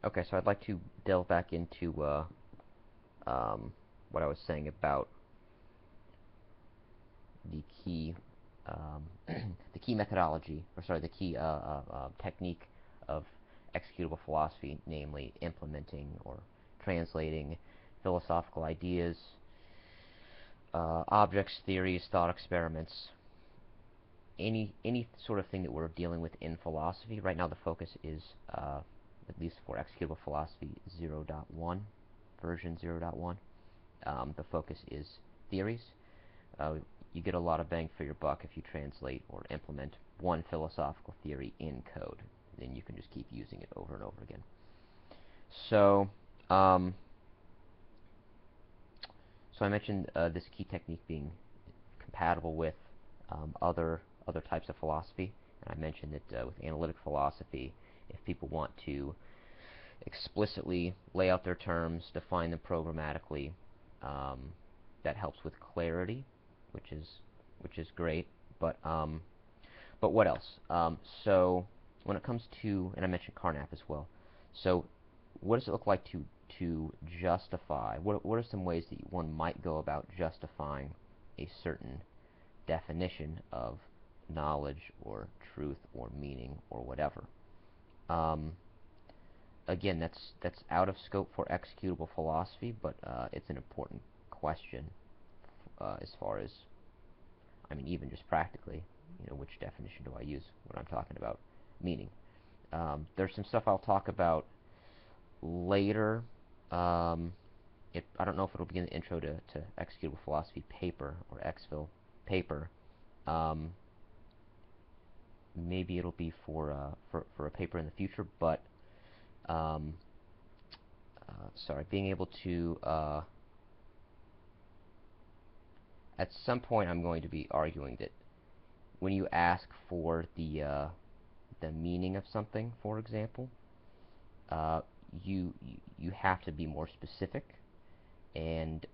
Okay, so I'd like to delve back into what I was saying about the key the key methodology, or sorry, the key technique of executable philosophy, namely implementing or translating philosophical ideas, objects, theories, thought experiments, any sort of thing that we're dealing with in philosophy. Right now, the focus is, at least for executable philosophy 0.1, version 0.1, the focus is theories. Uh, you get a lot of bang for your buck if you translate or implement one philosophical theory in code. Then you can just keep using it over and over again. So, um, so I mentioned this key technique being compatible with other types of philosophy, and I mentioned that with analytic philosophy, if people want to explicitly lay out their terms, define them programmatically, um, that helps with clarity, which is great. But what else? So when it comes to, and I mentioned Carnap as well. So what does it look like to justify? What are some ways that one might go about justifying a certain definition of knowledge or truth or meaning or whatever? Um, Again, that's out of scope for executable philosophy, but it's an important question as far as, I mean, even just practically, which definition do I use when I'm talking about meaning? There's some stuff I'll talk about later. Um, I don't know if it'll be in the intro to executable philosophy paper or exfil paper. Um, Maybe it'll be for a paper in the future, but um, sorry, being able to at some point I'm going to be arguing that when you ask for the meaning of something, for example, uh, you have to be more specific, and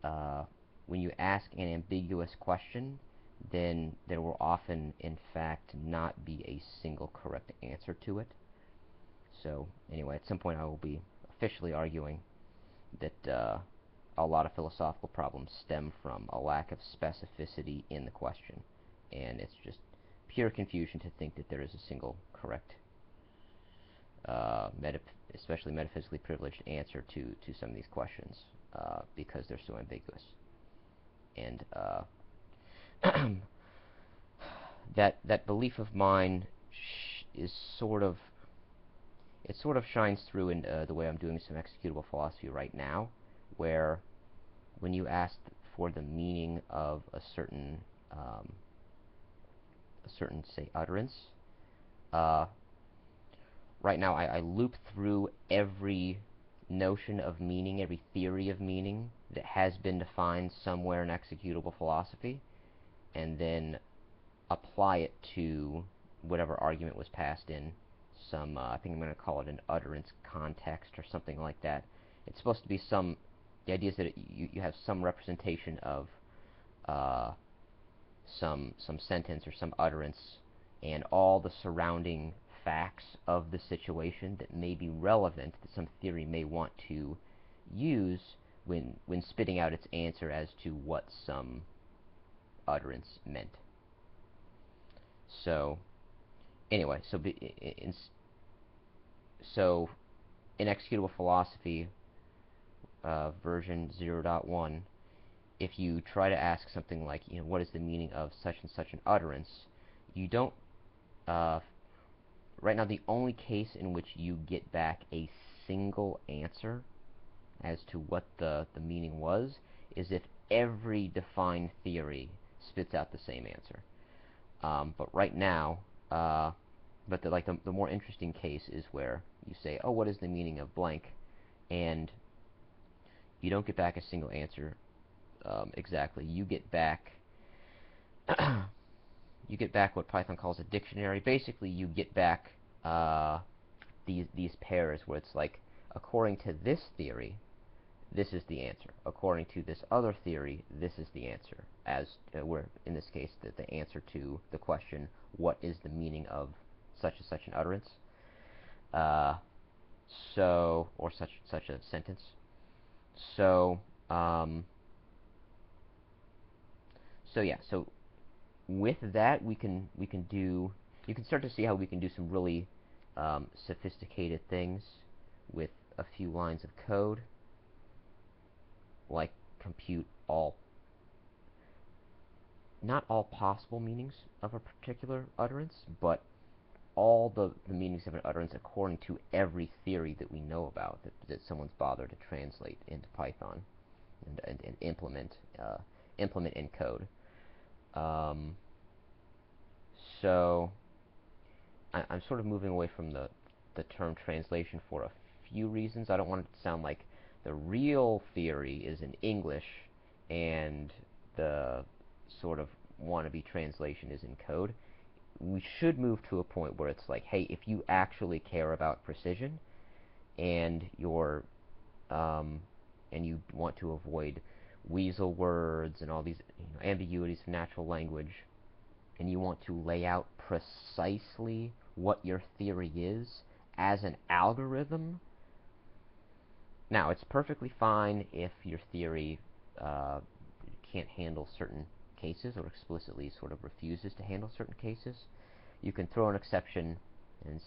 when you ask an ambiguous question, then there will often, in fact, not be a single correct answer to it. So anyway, at some point I will be officially arguing that a lot of philosophical problems stem from a lack of specificity in the question, and it's just pure confusion to think that there is a single correct, especially metaphysically privileged answer to some of these questions because they're so ambiguous. And that belief of mine is sort of, it sort of shines through in the way I'm doing some executable philosophy right now, where when you ask for the meaning of a certain, say, utterance, uh, right now I loop through every notion of meaning, every theory of meaning that has been defined somewhere in executable philosophy, and then apply it to whatever argument was passed in some, I think I'm going to call it an utterance context or something like that. It's supposed to be the idea is that you have some representation of uh, some sentence or some utterance and all the surrounding facts of the situation that may be relevant, that some theory may want to use when spitting out its answer as to what some utterance meant. So anyway, so in executable philosophy version 0.1, if you try to ask something like, what is the meaning of such and such an utterance, you don't, uh, right now the only case in which you get back a single answer as to what the meaning was is if every defined theory spits out the same answer. But right now, but the more interesting case is where you say, oh, what is the meaning of blank? And you don't get back a single answer exactly. You get back what Python calls a dictionary. Basically, you get back these pairs where it's like, according to this theory, this is the answer. According to this other theory, this is the answer. As where in this case, the answer to the question, what is the meaning of such and such an utterance? Uh, So, or such a sentence. So, so yeah. So with that, we can do. You can start to see how we can do some really sophisticated things with a few lines of code, like compute all, not all possible meanings of a particular utterance, but all the meanings of an utterance according to every theory that we know about that someone's bothered to translate into Python and implement in code. Um, so I'm sort of moving away from the term translation for a few reasons. I don't want it to sound like the real theory is in English and the sort of wannabe translation is in code. We should move to a point where it's like, hey, if you actually care about precision and you're and you want to avoid weasel words and all these ambiguities of natural language, and you want to lay out precisely what your theory is as an algorithm. Now, it's perfectly fine if your theory uh, can't handle certain cases or explicitly sort of refuses to handle certain cases. You can throw an exception and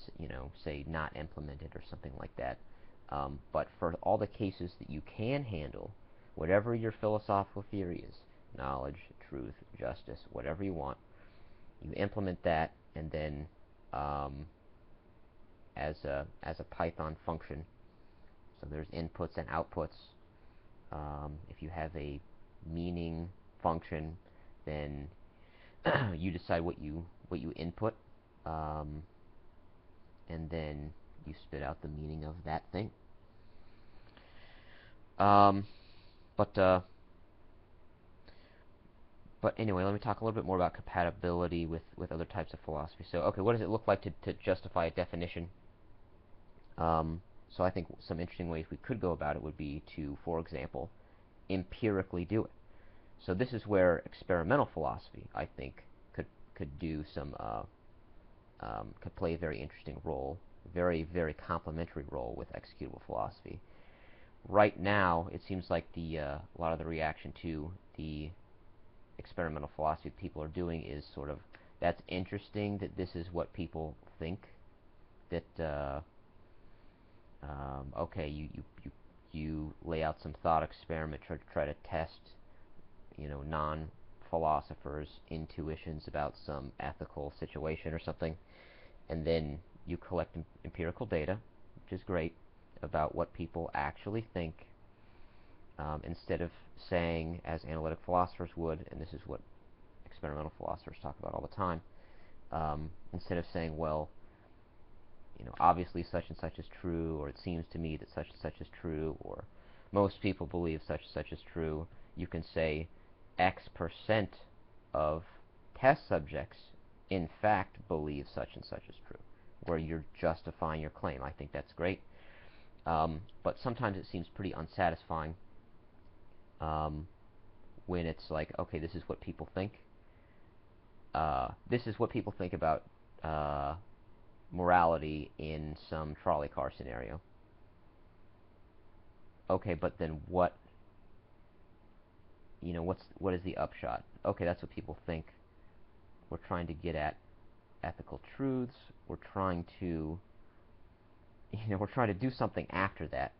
say not implemented or something like that. But for all the cases that you can handle, whatever your philosophical theory is, knowledge, truth, justice, whatever you want, you implement that, and then as a Python function. So there's inputs and outputs. If you have a meaning function, then you decide what you input, um, and then you spit out the meaning of that thing. Um, but uh, but anyway, let me talk a little bit more about compatibility with other types of philosophy. So, okay, what does it look like to justify a definition? So I think some interesting ways we could go about it would be to, for example, empirically do it. So this is where experimental philosophy, I think, could do some could play a very interesting role, very complementary role with executable philosophy. Right now, it seems like a lot of the reaction to the experimental philosophy people are doing is sort of, that's interesting that this is what people think, that okay, you lay out some thought experiment, try to test non-philosophers' intuitions about some ethical situation or something, and then you collect empirical data, which is great, about what people actually think, instead of saying, as analytic philosophers would, and this is what experimental philosophers talk about all the time, instead of saying, well, obviously such and such is true, or it seems to me that such and such is true, or most people believe such and such is true, you can say X% of test subjects in fact believe such and such is true, where you're justifying your claim. I think that's great. But sometimes it seems pretty unsatisfying when it's like, okay, this is what people think. This is what people think about morality in some trolley car scenario. Okay, but then what is the upshot? Okay, that's what people think. We're trying to get at ethical truths. We're trying to we're trying to do something after that,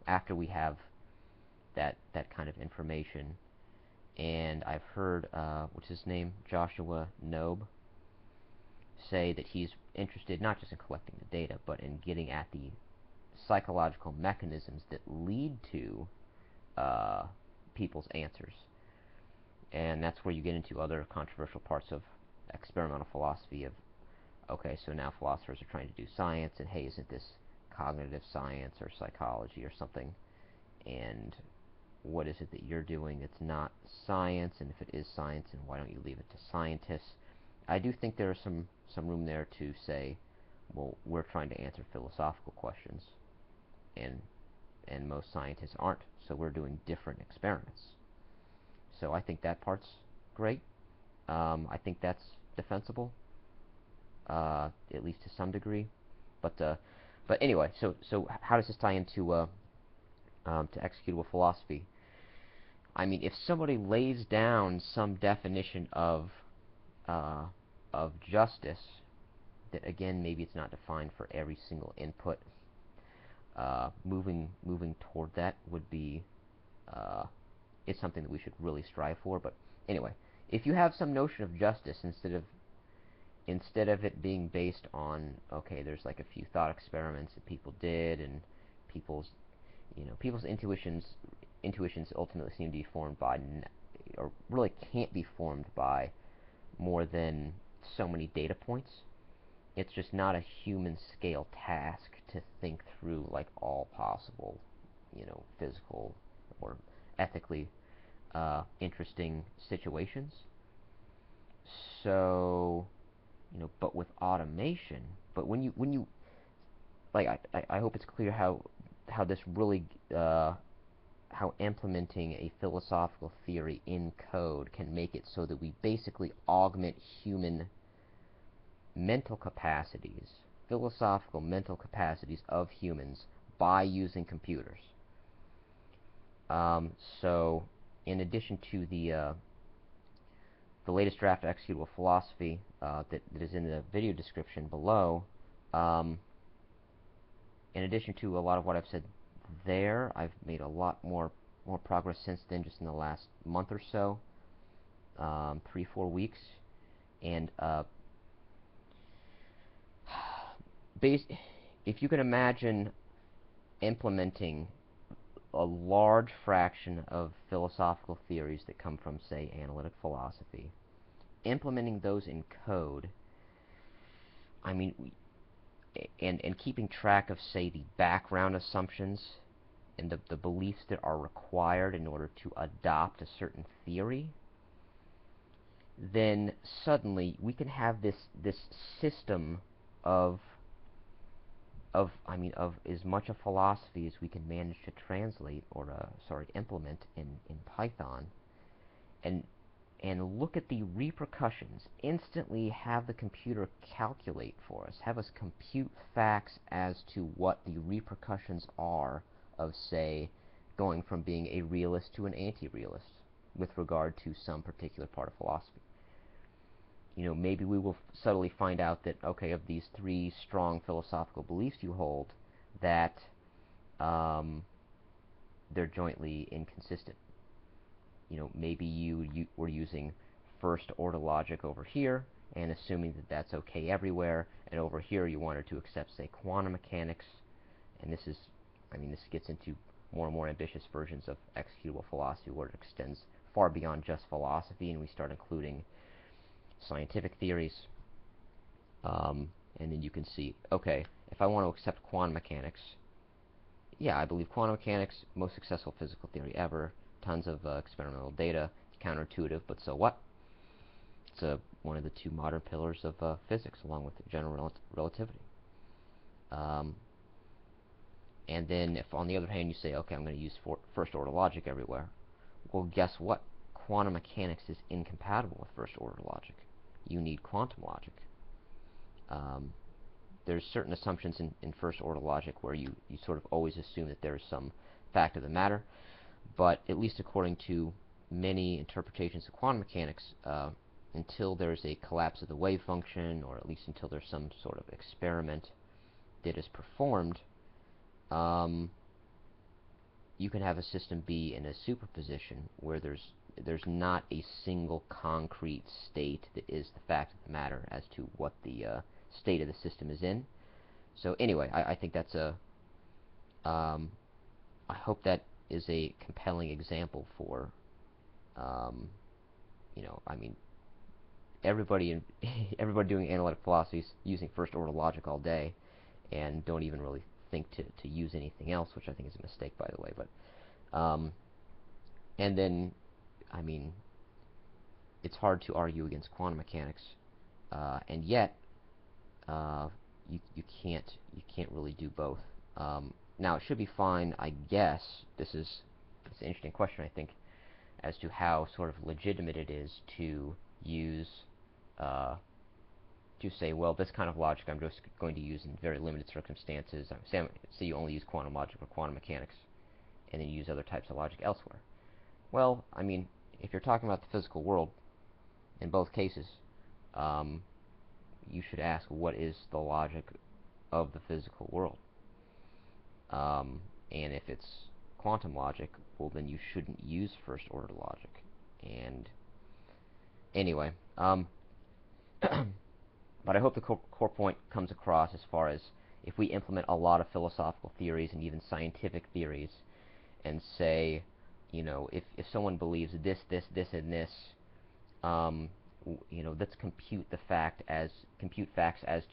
after we have that kind of information. And I've heard what's his name, Joshua Knobe, say that he's interested not just in collecting the data, but in getting at the psychological mechanisms that lead to people's answers. And that's where you get into other controversial parts of experimental philosophy of, okay, so now philosophers are trying to do science, and hey, isn't this cognitive science or psychology or something? And what is it that you're doing that's not science? And if it is science, then why don't you leave it to scientists? I do think there is some room there to say, well, we're trying to answer philosophical questions, and most scientists aren't, so we're doing different experiments. So I think that part's great. I think that's defensible, at least to some degree. But But anyway, so how does this tie into to executable philosophy? I mean, if somebody lays down some definition uh, of justice, that again maybe it's not defined for every single input, moving toward that would be is something that we should really strive for. But anyway, if you have some notion of justice instead of it being based on, okay, there's like a few thought experiments that people did, and people's people's intuitions ultimately seem to be formed by or really can't be formed by more than so many data points. It's just not a human scale task to think through like all possible, physical or ethically interesting situations. So, but with automation, but when you like, I hope it's clear how this really how implementing a philosophical theory in code can make it so that we basically augment human mental capacities, philosophical mental capacities of humans by using computers. So, in addition to the latest draft of Executable Philosophy that is in the video description below, in addition to a lot of what I've said there, I've made a lot more progress since then, just in the last month or so, 3-4 weeks, and if you can imagine implementing a large fraction of philosophical theories that come from, say, analytic philosophy, implementing those in code, I mean, and keeping track of, say, the background assumptions and the beliefs that are required in order to adopt a certain theory, then suddenly we can have this system of as much of philosophy as we can manage to translate or implement in Python, and look at the repercussions. Instantly have the computer calculate for us, have us compute facts as to what the repercussions are of, say, going from being a realist to an anti-realist with regard to some particular part of philosophy. Maybe we will subtly find out that, okay, of these 3 strong philosophical beliefs you hold, that they're jointly inconsistent. Maybe you were using first order logic over here and assuming that that's okay everywhere, and over here you wanted to accept, say, quantum mechanics, and this gets into more and more ambitious versions of executable philosophy, where it extends far beyond just philosophy, and we start including scientific theories. And then you can see, okay, if I want to accept quantum mechanics, yeah, I believe quantum mechanics, most successful physical theory ever, tons of experimental data, it's counterintuitive, but so what? It's one of the 2 modern pillars of physics, along with general relativity. And then if, on the other hand, you say, okay, I'm going to use first order logic everywhere, well, guess what? Quantum mechanics is incompatible with first order logic. You need quantum logic. There's certain assumptions in first order logic where you sort of always assume that there is some fact of the matter, but at least according to many interpretations of quantum mechanics, until there's a collapse of the wave function, or at least until there's some sort of experiment that is performed, you can have a system be in a superposition where there's not a single concrete state that is the fact of the matter as to what the state of the system is in. So anyway, I think that's I hope that is a compelling example for, everybody everybody doing analytic philosophy is using first order logic all day, and don't even really think to use anything else, which I think is a mistake, by the way. But and then, it's hard to argue against quantum mechanics, and yet you can't really do both. Now, it should be fine, I guess. It's an interesting question, I think, as to how sort of legitimate it is to use to say, well, this kind of logic I'm just going to use in very limited circumstances. Say you only use quantum logic or quantum mechanics, and then you use other types of logic elsewhere. Well, I mean, if you're talking about the physical world, in both cases, um, you should ask, what is the logic of the physical world? And if it's quantum logic, well, then you shouldn't use first order logic. And anyway, but I hope the core point comes across as far as if we implement a lot of philosophical theories and even scientific theories and say, if someone believes this, and this, let's compute facts as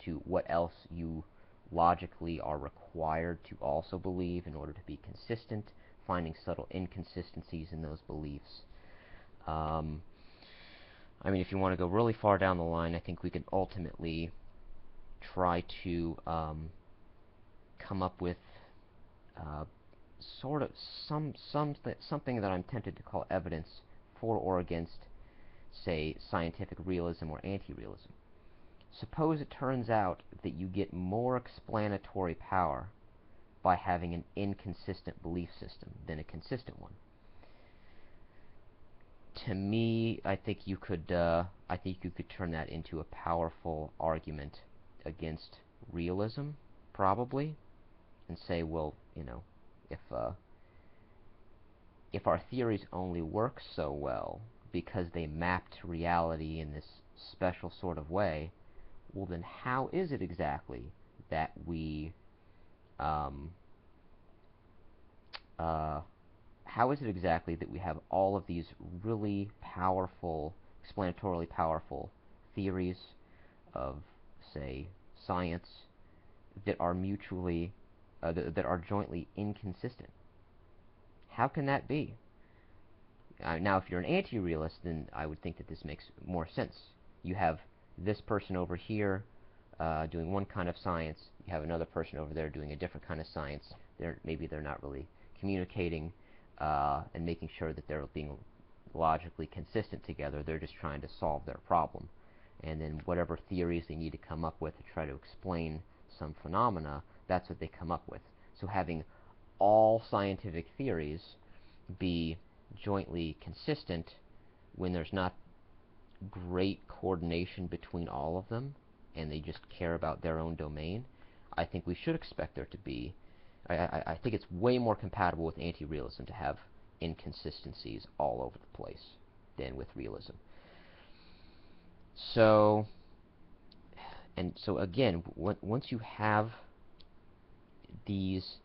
to what else you logically are required to also believe in order to be consistent, finding subtle inconsistencies in those beliefs. I mean, if you want to go really far down the line, I think we could ultimately try to come up with sort of something that I'm tempted to call evidence for or against, say, scientific realism or anti-realism. Suppose it turns out that you get more explanatory power by having an inconsistent belief system than a consistent one. To me, I think you could turn that into a powerful argument against realism, probably, and say, well, if our theories only work so well because they map to reality in this special sort of way, well, then how is it exactly that we have all of these really powerful, explanatorily powerful theories of, say, science that are that are jointly inconsistent? How can that be? Now, if you're an anti-realist, then I would think that this makes more sense. You have this person over here doing one kind of science. You have another person over there doing a different kind of science. Maybe they're not really communicating and making sure that they're being logically consistent together. They're just trying to solve their problem. And then whatever theories they need to come up with to try to explain some phenomena, that's what they come up with. So having all scientific theories be jointly consistent when there's not great coordination between all of them and they just care about their own domain, I think we should expect there to be. I think it's way more compatible with anti-realism to have inconsistencies all over the place than with realism. So again, once you have these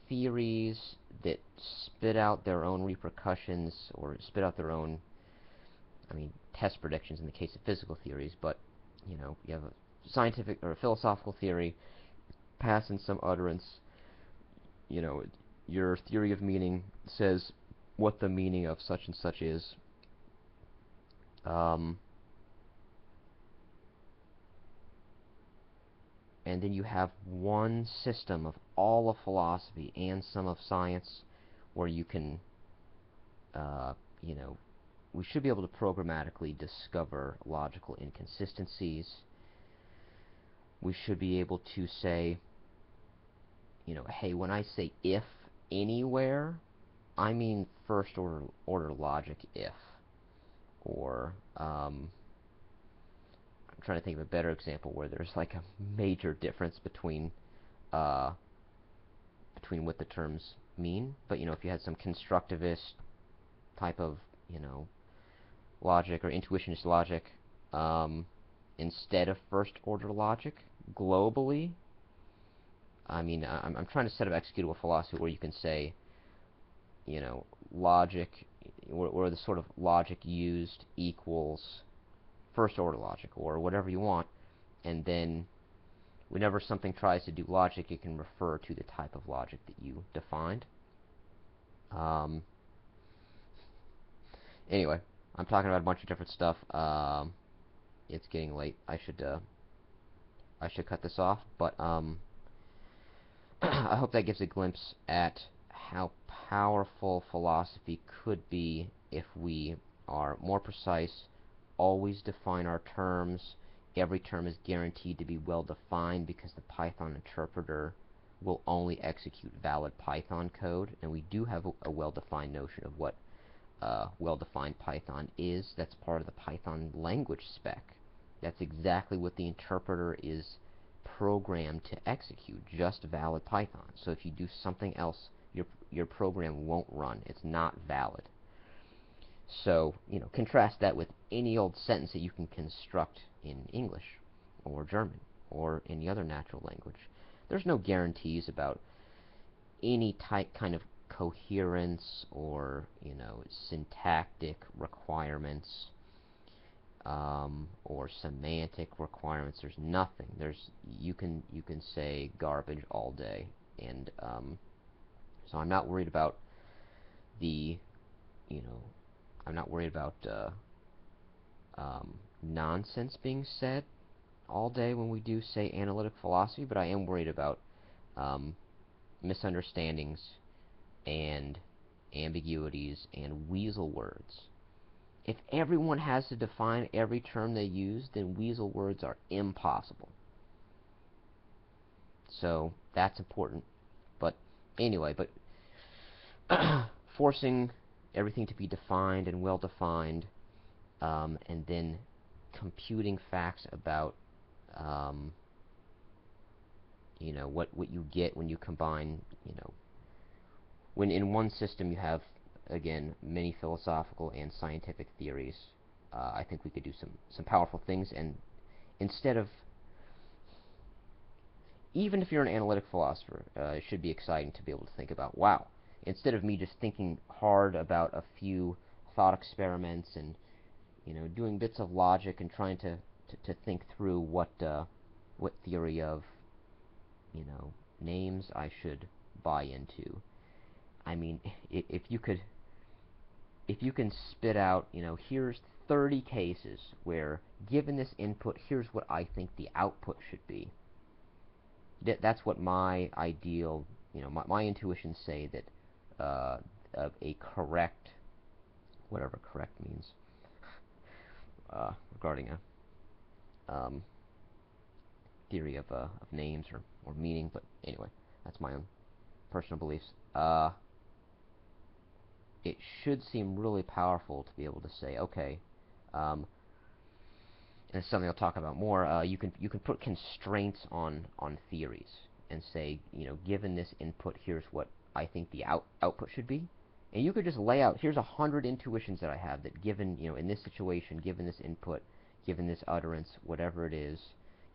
theories that spit out their own repercussions or spit out their own, test predictions in the case of physical theories, but you have a scientific or a philosophical theory pass in some utterance. Your theory of meaning says what the meaning of such and such is. And then you have one system of all of philosophy and some of science where you can, we should be able to programmatically discover logical inconsistencies. We should be able to say, hey, when I say if anywhere, I mean first order logic if. Or, I'm trying to think of a better example where there's like a major difference between what the terms mean. But if you had some constructivist type of logic or intuitionist logic instead of first order logic globally, I'm trying to set up executable philosophy where you can say logic, where the sort of logic used equals first order logic or whatever you want, and then whenever something tries to do logic, it can refer to the type of logic that you defined. Anyway, I'm talking about a bunch of different stuff. It's getting late. I should cut this off, but I hope that gives a glimpse at how powerful philosophy could be if we are more precise, always define our terms, every term is guaranteed to be well defined because the Python interpreter will only execute valid Python code, and we do have a well-defined notion of what well-defined Python is. That's part of the Python language spec. That's exactly what the interpreter is programmed to execute, just valid Python. So if you do something else, your program won't run. It's not valid. So, contrast that with any old sentence that you can construct in English or German or any other natural language. There's no guarantees about any kind of coherence or, syntactic requirements or semantic requirements. There's nothing. You can say garbage all day, and so I'm not worried about the, I'm not worried about nonsense being said all day when we do say analytic philosophy, but I am worried about misunderstandings and ambiguities and weasel words. If everyone has to define every term they use, then weasel words are impossible. So that's important. But anyway, forcing everything to be defined and well defined, and then computing facts about what you get when you combine, when in one system you have, again, many philosophical and scientific theories. I think we could do some powerful things, and instead of, even if you're an analytic philosopher, it should be exciting to be able to think about, wow, instead of me just thinking hard about a few thought experiments and doing bits of logic and trying to think through what theory of names I should buy into. I mean, if you can spit out, here's 30 cases where, given this input, here's what I think the output should be. That's what my ideal, my intuitions say that a correct, whatever correct means, regarding a theory of names or meaning, but anyway, that's my own personal beliefs. It should seem really powerful to be able to say, okay, and it's something I'll talk about more. You can put constraints on theories and say, given this input, here's what I think the output should be. And you could just lay out, here's 100 intuitions that I have that, given, in this situation, given this input, given this utterance, whatever it is,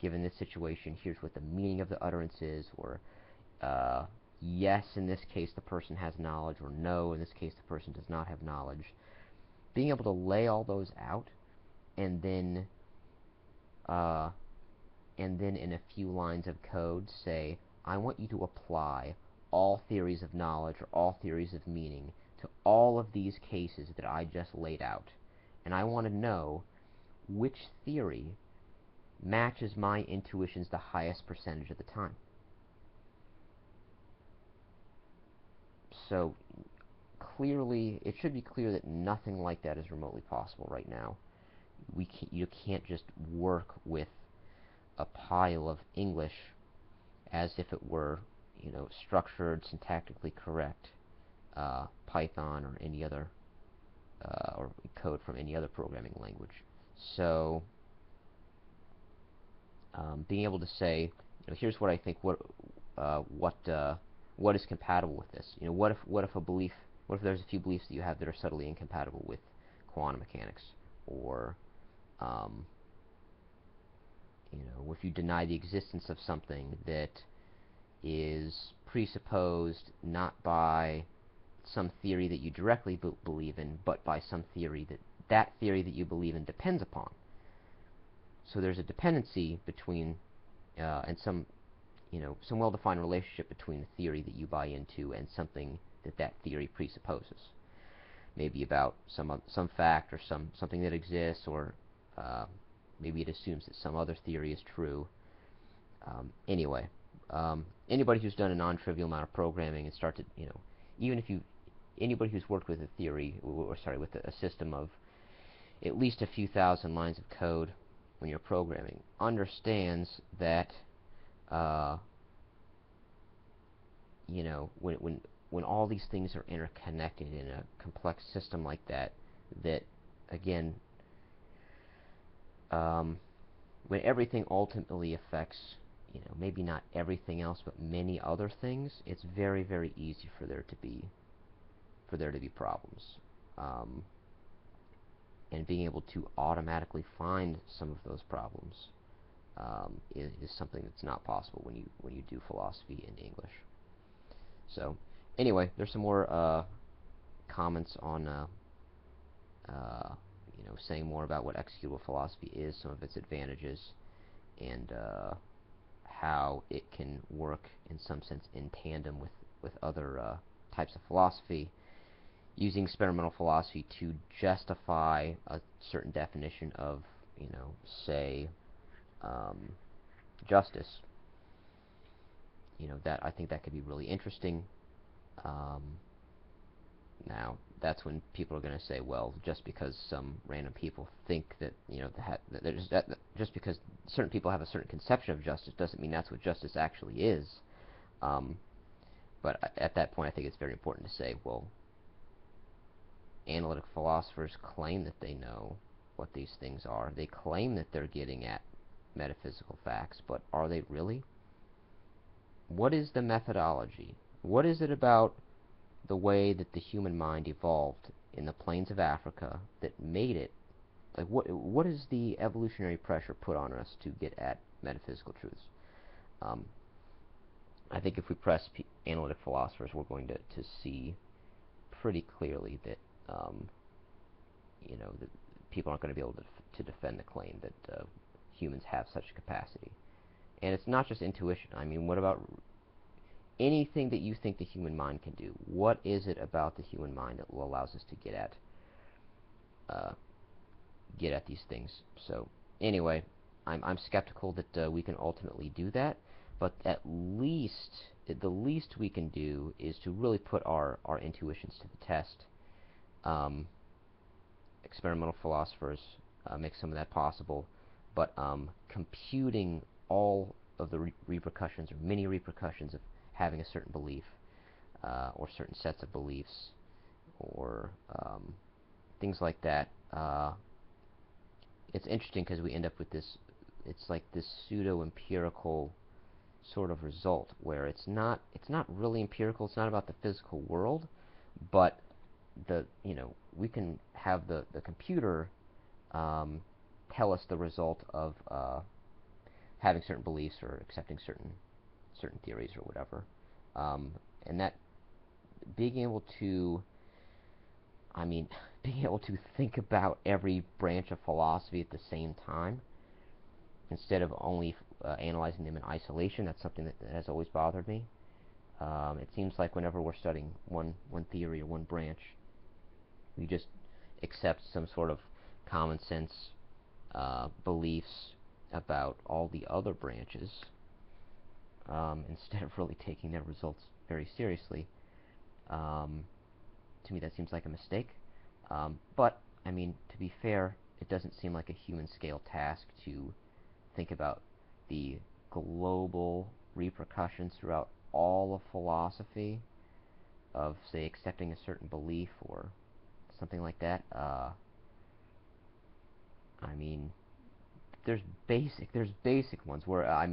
given this situation, here's what the meaning of the utterance is, or yes, in this case the person has knowledge, or no, in this case the person does not have knowledge. Being able to lay all those out, and then in a few lines of code say, I want you to apply all theories of knowledge or all theories of meaning to all of these cases that I just laid out. And I want to know which theory matches my intuitions the highest percentage of the time. So clearly, it should be clear that nothing like that is remotely possible right now. You can't just work with a pile of English as if it were, structured, syntactically correct Python or any other or code from any other programming language. So being able to say, here's what I think. What is compatible with this? What if there's a few beliefs that you have that are subtly incompatible with quantum mechanics, or if you deny the existence of something that is presupposed not by some theory that you directly believe in, but by some theory that theory that you believe in depends upon. So there's a dependency between and some well-defined relationship between the theory that you buy into and something that theory presupposes. Maybe about some fact or something that exists, or maybe it assumes that some other theory is true. Anyway, anybody who's done a non-trivial amount of programming and started, even if anybody who's worked with a theory, with a system of at least a few thousand lines of code, when you're programming, understands that uh, when all these things are interconnected in a complex system like that, that again, um, when everything ultimately affects, maybe not everything else, but many other things, it's very, very easy for there to be problems. Um, and being able to automatically find some of those problems is something that's not possible when you do philosophy in English. So, anyway, there's some more comments on saying more about what executable philosophy is, some of its advantages, and how it can work in some sense in tandem with other types of philosophy, using experimental philosophy to justify a certain definition of, say, um, justice. That I think that could be really interesting. Um, Now, that's when people are going to say, well, just because some random people think that, just because certain people have a certain conception of justice doesn't mean that's what justice actually is. Um, but at that point, I think it's very important to say, well, analytic philosophers claim that they know what these things are. They claim that they're getting at metaphysical facts, but are they really? What is the methodology? What is it about the way that the human mind evolved in the plains of Africa that made it, like, what is the evolutionary pressure put on us to get at metaphysical truths? Um, I think if we press analytic philosophers, we're going to see pretty clearly that that people aren't going to be able to defend the claim that humans have such capacity. And it's not just intuition. I mean, what about anything that you think the human mind can do? What is it about the human mind that allows us to uh, get at these things? So anyway, I'm skeptical that we can ultimately do that, but at least the least we can do is to really put our intuitions to the test. Experimental philosophers make some of that possible, but computing all of the repercussions or many repercussions of having a certain belief or certain sets of beliefs or things like that. It's interesting because we end up with this. It's like this pseudo-empirical sort of result where it's not really empirical. It's not about the physical world, but we can have the computer tell us the result of having certain beliefs or accepting certain theories or whatever, and that being able to, I mean, being able to think about every branch of philosophy at the same time instead of only analyzing them in isolation. That's something that has always bothered me. It seems like whenever we're studying one theory or one branch, we just accept some sort of common sense beliefs about all the other branches instead of really taking their results very seriously. Um, to me, that seems like a mistake. But, I mean, to be fair, it doesn't seem like a human scale task to think about the global repercussions throughout all of philosophy of, say, accepting a certain belief or something like that. I mean, there's basic ones where I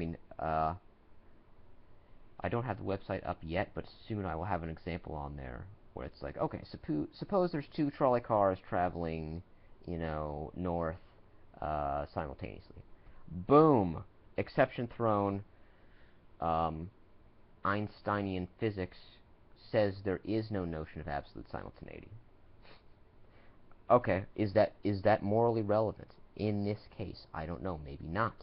don't have the website up yet, but soon I will have an example on there where it's like, okay, suppose there's two trolley cars traveling, north simultaneously. Boom, exception thrown. Um, Einsteinian physics says there is no notion of absolute simultaneity. Okay, is that morally relevant in this case? I don't know, maybe not.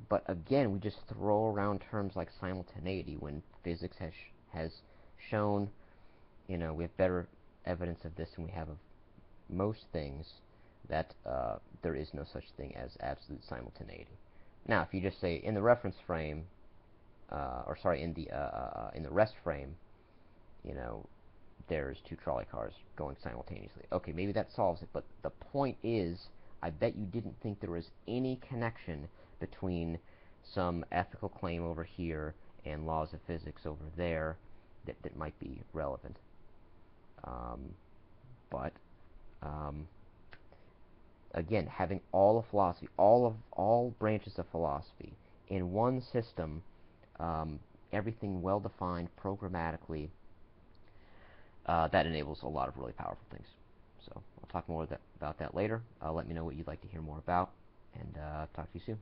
But again, we just throw around terms like simultaneity when physics has shown, we have better evidence of this than we have of most things, that there is no such thing as absolute simultaneity. Now, if you just say in the reference frame, or sorry, in the rest frame, you know, there's two trolley cars going simultaneously. Okay, maybe that solves it, but the point is, I bet you didn't think there was any connection between some ethical claim over here and laws of physics over there that might be relevant. But again, having all of philosophy, all branches of philosophy in one system, everything well defined programmatically, that enables a lot of really powerful things. So I'll talk more about that later. Let me know what you'd like to hear more about, and talk to you soon.